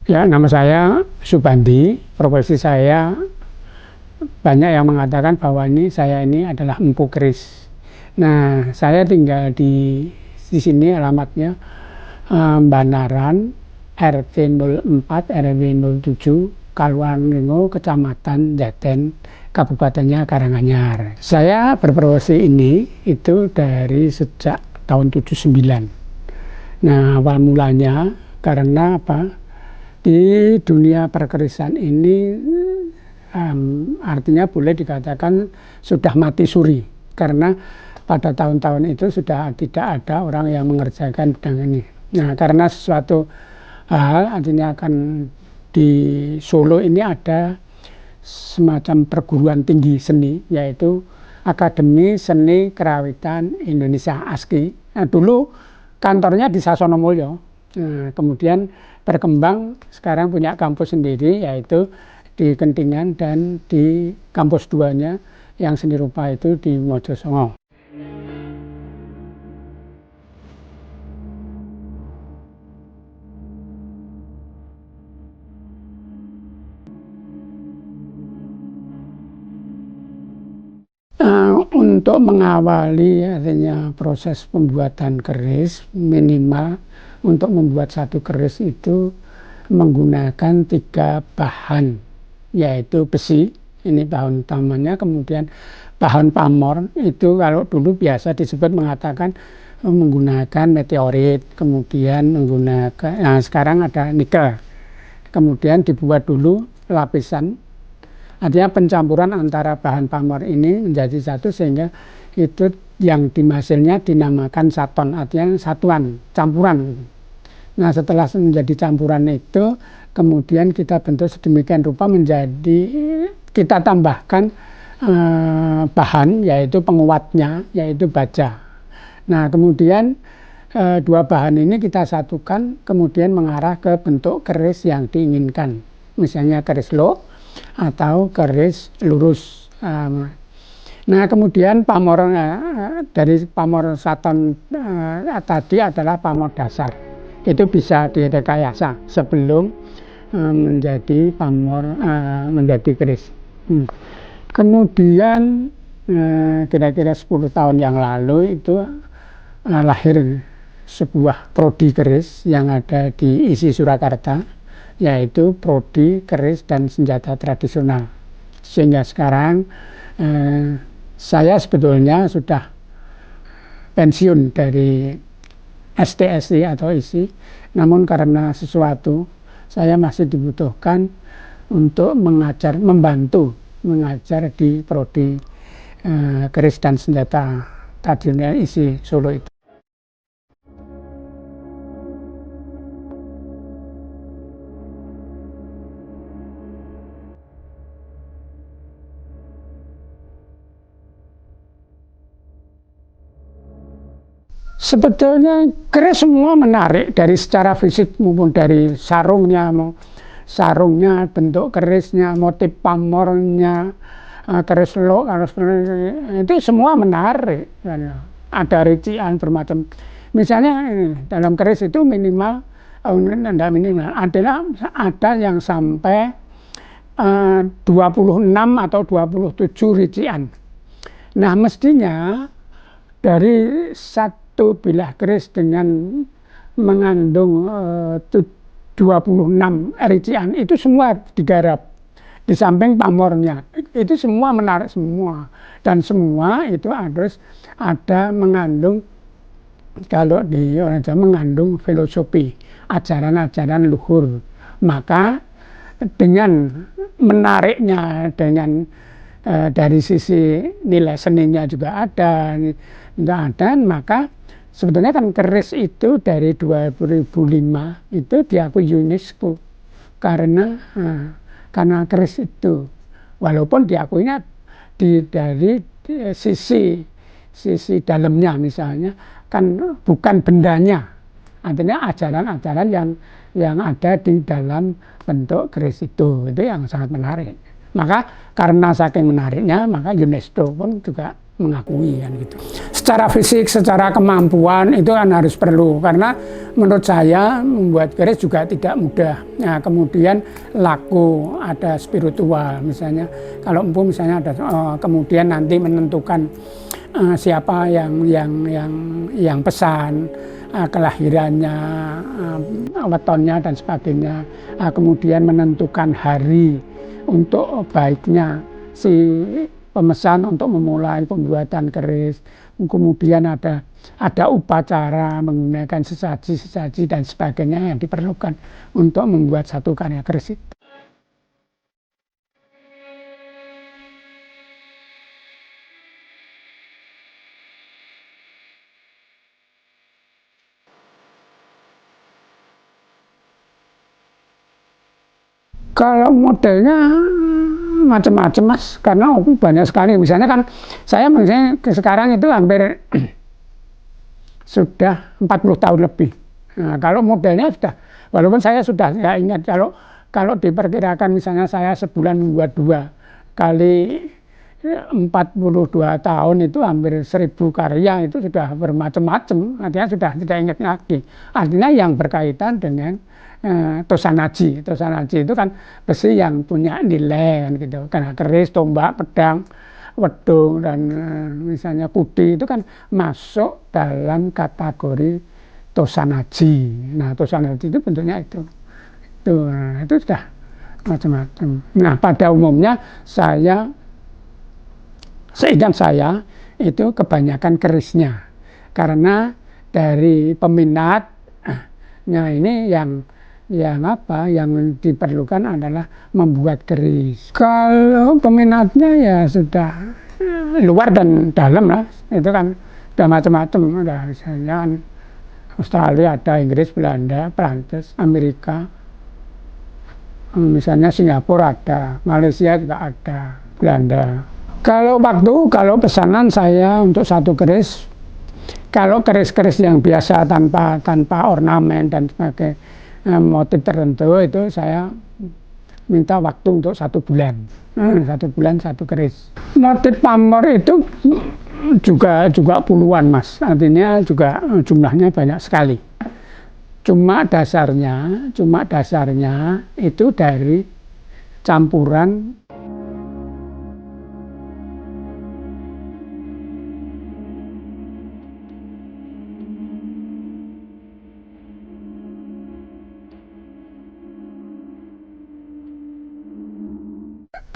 Ya, nama saya Subandi. Profesi saya banyak yang mengatakan bahwa saya ini adalah empu keris. Nah, saya tinggal di sini alamatnya Banaran, RT 04 RW 07, Kalwarengo, Kecamatan Jaten, Kabupatennya Karanganyar. Saya berprofesi ini itu dari sejak tahun 79. Nah, awal mulanya karena apa? Di dunia perkerisan ini artinya boleh dikatakan sudah mati suri, karena pada tahun-tahun itu sudah tidak ada orang yang mengerjakan bidang ini. Nah, karena sesuatu hal, artinya akan di Solo ini ada semacam perguruan tinggi seni, yaitu Akademi Seni Kerawitan Indonesia ASKI. Nah, dulu kantornya di Sasono Mulyo. Nah, kemudian berkembang sekarang punya kampus sendiri, yaitu di Kentingan, dan di kampus 2-nya yang seni rupa itu di Mojosongo. Untuk mengawali artinya proses pembuatan keris, minimal untuk membuat satu keris itu menggunakan 3 bahan, yaitu besi, ini bahan utamanya, kemudian bahan pamor, itu kalau dulu biasa disebut mengatakan menggunakan meteorit, kemudian menggunakan, nah sekarang ada nikel, kemudian dibuat dulu lapisan. Artinya pencampuran antara bahan pamor ini menjadi satu, sehingga itu yang dihasilnya dinamakan saton, artinya satuan, campuran. Nah, setelah menjadi campuran itu, kemudian kita bentuk sedemikian rupa menjadi, kita tambahkan bahan, yaitu penguatnya, yaitu baja. Nah, kemudian 2 bahan ini kita satukan, kemudian mengarah ke bentuk keris yang diinginkan. Misalnya keris lok atau keris lurus. Nah, kemudian pamor dari pamor saton tadi adalah pamor dasar. Itu bisa direkayasa sebelum menjadi pamor, menjadi keris. Kemudian kira-kira 10 tahun yang lalu itu lahir sebuah prodi keris yang ada di ISI Surakarta, yaitu prodi keris dan senjata tradisional. Sehingga sekarang saya sebetulnya sudah pensiun dari STSI atau ISI, namun karena sesuatu saya masih dibutuhkan untuk mengajar, membantu mengajar di prodi keris dan senjata tradisional ISI Solo itu. Sebetulnya keris semua menarik, dari secara fisik maupun dari sarungnya, bentuk kerisnya, motif pamornya, keris lok, itu semua menarik. Ada rincian bermacam. Misalnya dalam keris itu minimal, ada yang sampai 26 atau 27 rincian. Nah, mestinya dari satu bilah keris dengan mengandung 26 rincian itu semua digarap, di samping pamornya. Itu semua menarik semua, dan semua itu harus ada mengandung, kalau di orang Jawa, mengandung filosofi, ajaran-ajaran luhur. Maka dengan menariknya, dengan dari sisi nilai seninya juga ada, maka sebetulnya kan keris itu dari 2005 itu diakui UNESCO, karena keris itu walaupun diakuinya dari sisi dalamnya, misalnya kan bukan bendanya, artinya ajaran-ajaran yang ada di dalam bentuk keris itu yang sangat menarik. Maka karena saking menariknya, maka UNESCO pun juga mengakui kan gitu. Secara fisik, secara kemampuan itu kan harus perlu, karena menurut saya membuat keris juga tidak mudah. Nah, kemudian laku, ada spiritual misalnya. Kalau empu misalnya ada kemudian nanti menentukan siapa yang pesan, kelahirannya, wetonnya dan sebagainya. Kemudian menentukan hari untuk baiknya si pemesan untuk memulai pembuatan keris. Kemudian ada upacara menggunakan sesaji dan sebagainya yang diperlukan untuk membuat satu karya keris itu. Kalau modelnya macam-macam Mas, karena banyak sekali. Misalnya kan saya sekarang itu hampir sudah 40 tahun lebih. Nah, kalau modelnya sudah, walaupun saya sudah ingat, kalau diperkirakan misalnya saya sebulan membuat 2 kali 42 tahun itu hampir 1000 karya, itu sudah bermacam-macam, artinya sudah tidak ingat lagi. Artinya yang berkaitan dengan tosanaji itu kan besi yang punya nilai kan gitu, karena keris, tombak, pedang, wedung dan misalnya kudi itu kan masuk dalam kategori tosanaji. Nah, tosanaji itu bentuknya itu sudah macam-macam. Nah, pada umumnya seingat saya itu kebanyakan kerisnya, karena dari peminatnya ini yang diperlukan adalah membuat keris. Kalau peminatnya ya sudah luar dan dalam lah, itu kan sudah macam-macam, udah misalnya kan Australia ada, Inggris, Belanda, Prancis, Amerika, misalnya Singapura ada, Malaysia juga ada, Belanda. Kalau pesanan saya untuk satu keris, kalau keris-keris yang biasa tanpa ornamen dan sebagai motif tertentu, itu saya minta waktu untuk 1 bulan. 1 bulan 1 keris. Motif pamor itu juga puluhan Mas, artinya juga jumlahnya banyak sekali. Cuma dasarnya itu dari campuran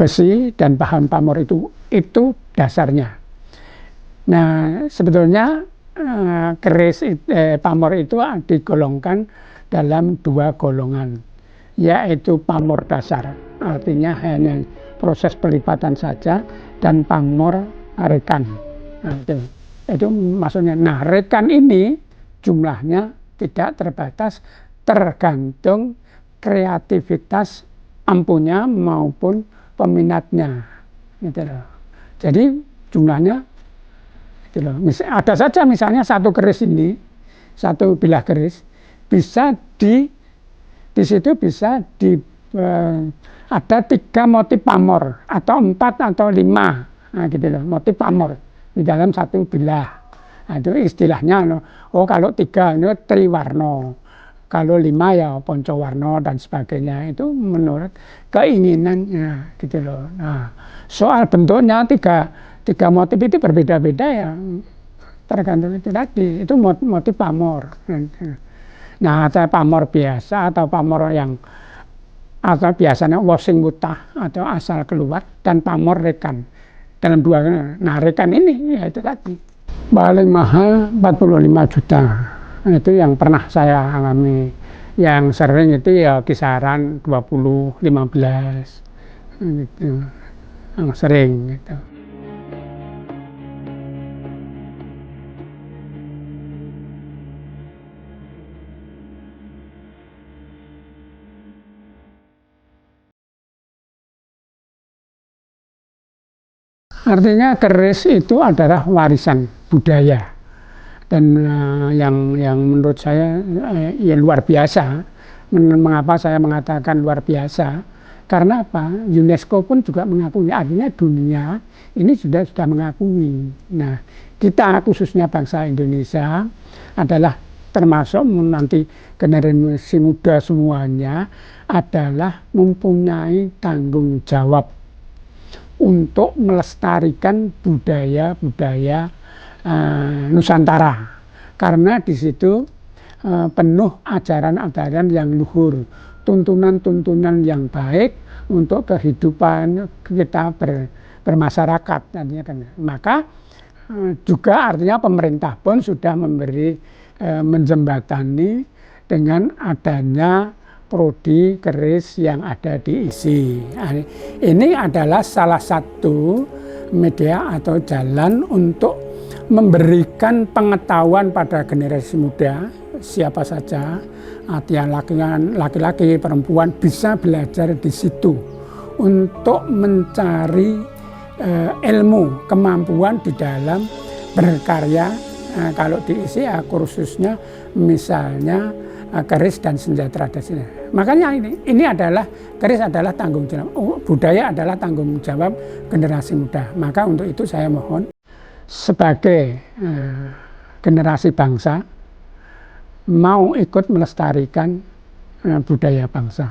besi dan bahan pamor, itu dasarnya. Nah, sebetulnya keris pamor itu digolongkan dalam 2 golongan, yaitu pamor dasar, artinya hanya proses pelipatan saja, dan pamor rekan. Nah, itu maksudnya. Nah, rekan ini jumlahnya tidak terbatas, tergantung kreativitas empunya maupun peminatnya, gitu loh. Jadi jumlahnya gitu loh. Ada saja misalnya satu keris ini, satu bilah keris bisa di situ bisa ada 3 motif pamor atau 4 atau 5, nah gitu loh, motif pamor di dalam satu bilah. Nah, itu istilahnya kalau 3 ini triwarno, kalau 5 ya poncowarno dan sebagainya, itu menurut keinginannya gitu loh. Nah, soal bentuknya 3 motif itu berbeda-beda ya, tergantung itu tadi, itu motif pamor. Nah, ada pamor biasa atau pamor atau biasanya washing mutah atau asal keluar, dan pamor rekan. Dalam 2, nah rekan ini ya itu tadi paling mahal 45 juta. Itu yang pernah saya alami. Yang sering itu ya kisaran 20, 15 gitu, yang sering gitu. Artinya keris itu adalah warisan budaya, dan yang menurut saya ya luar biasa. Mengapa saya mengatakan luar biasa? Karena apa? UNESCO pun juga mengakui, artinya dunia ini sudah mengakui. Nah, kita khususnya bangsa Indonesia adalah termasuk nanti generasi muda semuanya adalah mempunyai tanggung jawab untuk melestarikan budaya-budaya Nusantara. Karena di situ penuh ajaran-ajaran yang luhur, tuntunan-tuntunan yang baik untuk kehidupan kita bermasyarakat. Maka juga artinya pemerintah pun sudah memberi menjembatani dengan adanya prodi keris yang ada di ISI. Ini adalah salah satu media atau jalan untuk memberikan pengetahuan pada generasi muda, siapa saja, artinya laki-laki, perempuan bisa belajar di situ untuk mencari ilmu, kemampuan di dalam berkarya. Kalau diisi kursusnya misalnya keris dan senjata tradisional. Makanya ini adalah keris adalah tanggung jawab, budaya adalah tanggung jawab generasi muda. Maka untuk itu saya mohon sebagai generasi bangsa mau ikut melestarikan budaya bangsa.